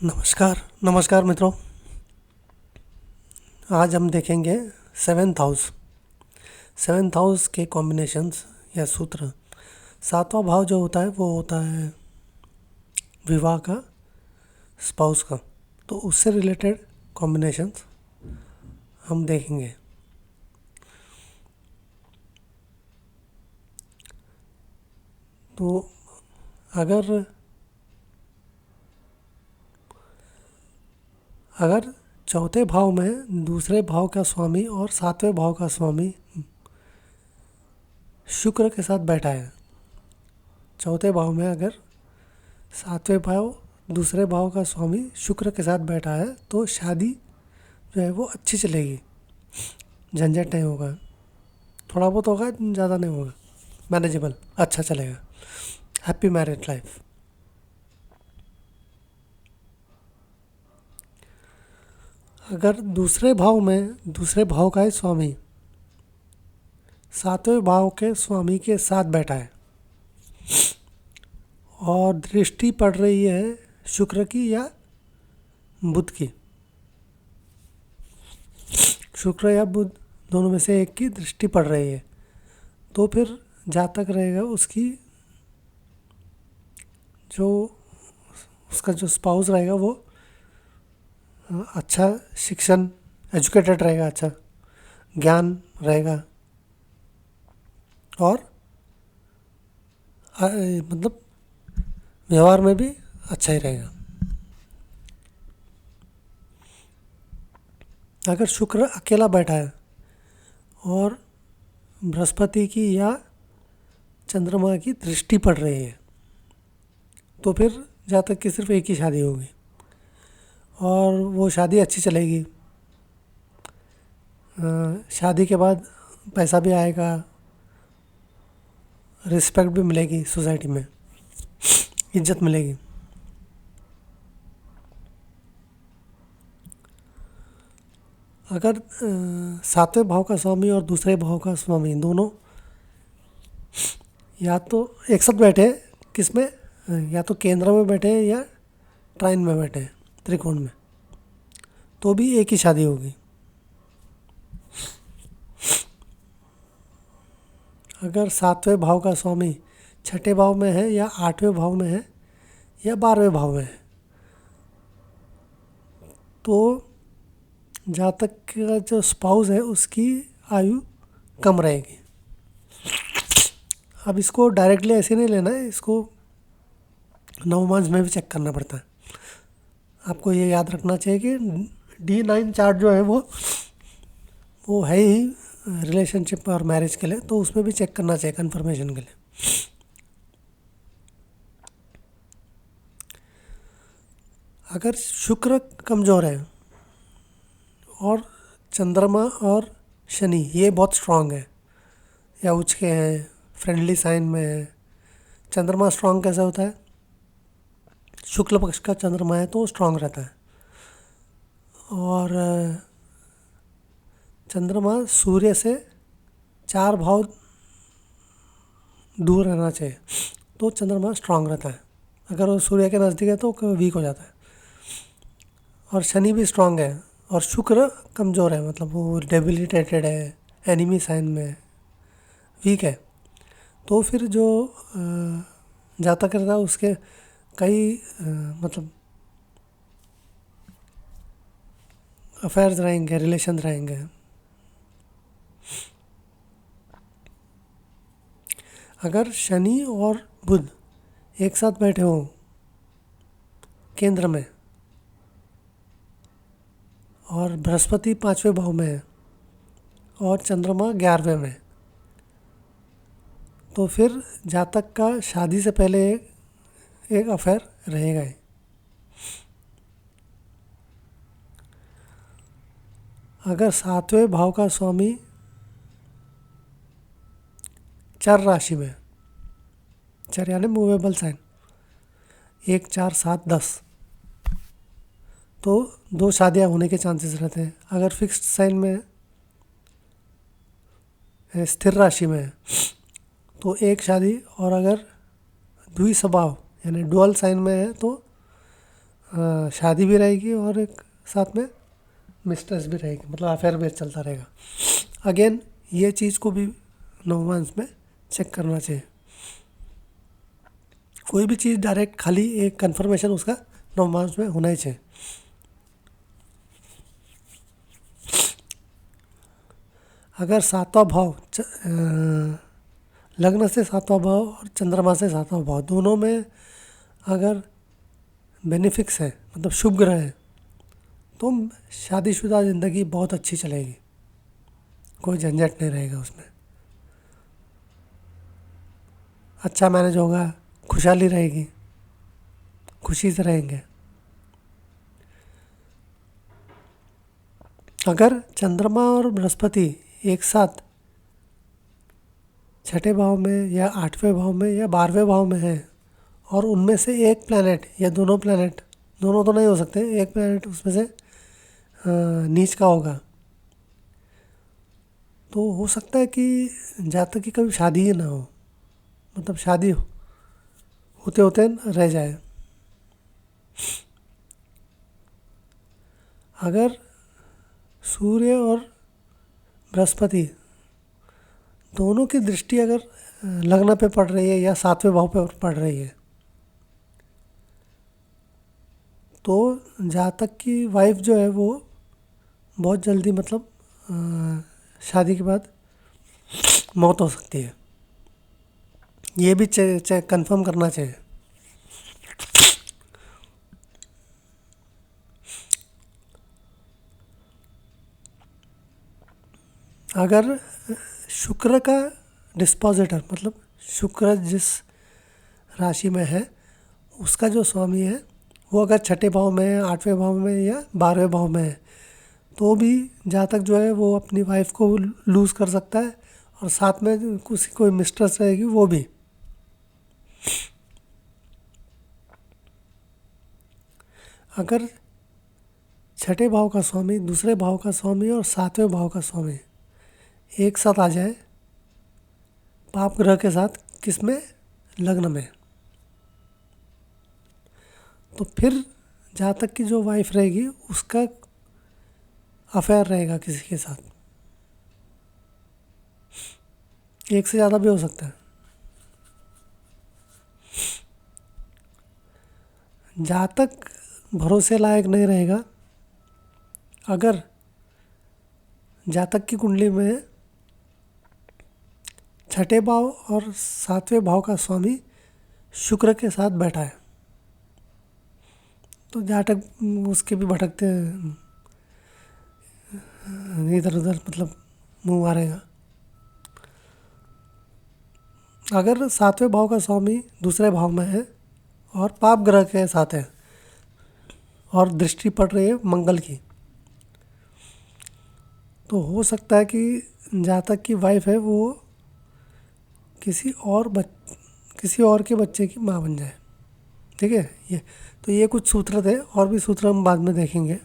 नमस्कार नमस्कार मित्रों। आज हम देखेंगे सेवेंथ हाउस के कॉम्बिनेशंस या सूत्र। सातवां भाव जो होता है वो होता है विवाह का, स्पाउस का। तो उससे रिलेटेड कॉम्बिनेशंस हम देखेंगे। तो अगर अगर चौथे भाव में दूसरे भाव का स्वामी और सातवें भाव का स्वामी शुक्र के साथ बैठा है, चौथे भाव में अगर सातवें भाव दूसरे भाव का स्वामी शुक्र के साथ बैठा है तो शादी जो है वो अच्छी चलेगी, झंझट नहीं होगा, थोड़ा बहुत होगा, ज़्यादा नहीं होगा, मैनेजेबल, अच्छा चलेगा, हैप्पी मैरिड लाइफ। अगर दूसरे भाव का ही स्वामी सातवें भाव के स्वामी के साथ बैठा है और दृष्टि पड़ रही है शुक्र की या बुध की, शुक्र या बुध दोनों में से एक की दृष्टि पड़ रही है, तो फिर जातक रहेगा उसकी जो उसका जो स्पाउस रहेगा वो अच्छा शिक्षण, एजुकेटेड रहेगा, अच्छा ज्ञान रहेगा और मतलब व्यवहार में भी अच्छा ही रहेगा। अगर शुक्र अकेला बैठा है और बृहस्पति की या चंद्रमा की दृष्टि पड़ रही है तो फिर जातक की सिर्फ एक ही शादी होगी और वो शादी अच्छी चलेगी। शादी के बाद पैसा भी आएगा, रिस्पेक्ट भी मिलेगी, सोसाइटी में इज्जत मिलेगी। अगर सातवें भाव का स्वामी और दूसरे भाव का स्वामी दोनों या तो एक साथ बैठे हैं, किस में, या तो केंद्र में बैठे हैं या ट्राइन में बैठे हैं, त्रिकोण में, तो भी एक ही शादी होगी। अगर सातवें भाव का स्वामी छठे भाव में है या आठवें भाव में है या 12वें भाव में है तो जातक का जो स्पाउस है उसकी आयु कम रहेगी। अब इसको डायरेक्टली ऐसे नहीं लेना है, इसको नवमांश में भी चेक करना पड़ता है। आपको ये याद रखना चाहिए कि D9 चार्ट जो है वो है ही रिलेशनशिप और मैरिज के लिए, तो उसमें भी चेक करना चाहिए कंफर्मेशन के लिए। अगर शुक्र कमज़ोर है और चंद्रमा और शनि ये बहुत स्ट्रांग है या उच्च के हैं, फ्रेंडली साइन में है। चंद्रमा स्ट्रांग कैसे होता है? शुक्ल पक्ष का चंद्रमा है तो स्ट्रांग रहता है और चंद्रमा सूर्य से 4 भाव दूर रहना चाहिए तो चंद्रमा स्ट्रांग रहता है। अगर वो सूर्य के नज़दीक है तो वीक हो जाता है। और शनि भी स्ट्रांग है और शुक्र कमज़ोर है, मतलब वो डेबिलिटेटेड है, एनिमी साइन में है, वीक है। तो फिर जो जातक रहता है उसके कई मतलब अफेयर्स रहेंगे, रिलेशन रहेंगे। अगर शनि और बुध एक साथ बैठे हों केंद्र में और बृहस्पति 5वें भाव में है और चंद्रमा 11वें में, तो फिर जातक का शादी से पहले एक अफेयर रहेगा ही। अगर 7वें भाव का स्वामी चर राशि में, चर यानी मूवेबल साइन, 1 4 7 10, तो 2 शादियाँ होने के चांसेस रहते हैं। अगर फिक्स्ड साइन में स्थिर राशि में है तो एक शादी, और अगर द्विस्वभाव यानी डुअल साइन में है तो शादी भी रहेगी और एक साथ में मिस्ट्रेस भी रहेगी, मतलब अफेयर भी चलता रहेगा। अगेन ये चीज़ को भी नवमांश में चेक करना चाहिए। कोई भी चीज़ डायरेक्ट खाली एक कंफर्मेशन उसका नवमांश में होना ही चाहिए। अगर सातवां भाव लग्न से सातवां भाव और चंद्रमा से सातवां भाव दोनों में अगर बेनिफिक्स है, मतलब शुभ ग्रह है, तो शादीशुदा ज़िंदगी बहुत अच्छी चलेगी, कोई झंझट नहीं रहेगा उसमें, अच्छा मैनेज होगा, खुशहाली रहेगी, खुशी से रहेंगे। अगर चंद्रमा और बृहस्पति एक साथ छठे भाव में या आठवें भाव में या 12वें भाव में है और उनमें से एक प्लैनेट या दोनों प्लैनेट, दोनों तो नहीं हो सकते, एक प्लैनेट उसमें से नीच का होगा, तो हो सकता है कि जातक की कभी शादी ही ना हो, मतलब शादी होते होते रह जाए। अगर सूर्य और बृहस्पति दोनों की दृष्टि अगर लग्न पे पड़ रही है या सातवें भाव पे पड़ रही है, तो जातक की वाइफ जो है वो बहुत जल्दी, मतलब शादी के बाद मौत हो सकती है। ये भी चेक कंफर्म करना चाहिए। अगर शुक्र का डिस्पोजिटर, मतलब शुक्र जिस राशि में है उसका जो स्वामी है वो अगर छठे भाव में है, आठवें भाव में या 12वें भाव में है, तो भी जातक जो है वो अपनी वाइफ को लूज़ कर सकता है और साथ में उसकी कोई मिस्ट्रेस रहेगी वो भी। अगर छठे भाव का स्वामी, दूसरे भाव का स्वामी और सातवें भाव का स्वामी एक साथ आ जाए पाप ग्रह के साथ, किसमें, लग्न में, तो फिर जातक की जो वाइफ रहेगी उसका अफेयर रहेगा किसी के साथ, एक से ज़्यादा भी हो सकता है। जातक भरोसे लायक नहीं रहेगा अगर जातक की कुंडली में छठे भाव और सातवें भाव का स्वामी शुक्र के साथ बैठा है, तो जातक उसके भी भटकते इधर उधर, मतलब मुंह मारेगा। अगर सातवें भाव का स्वामी दूसरे भाव में है और पाप ग्रह के साथ है और दृष्टि पड़ रही है मंगल की, तो हो सकता है कि जातक की वाइफ है वो किसी और के बच्चे की माँ बन जाए। ठीक है, ये कुछ सूत्र थे, और भी सूत्र हम बाद में देखेंगे।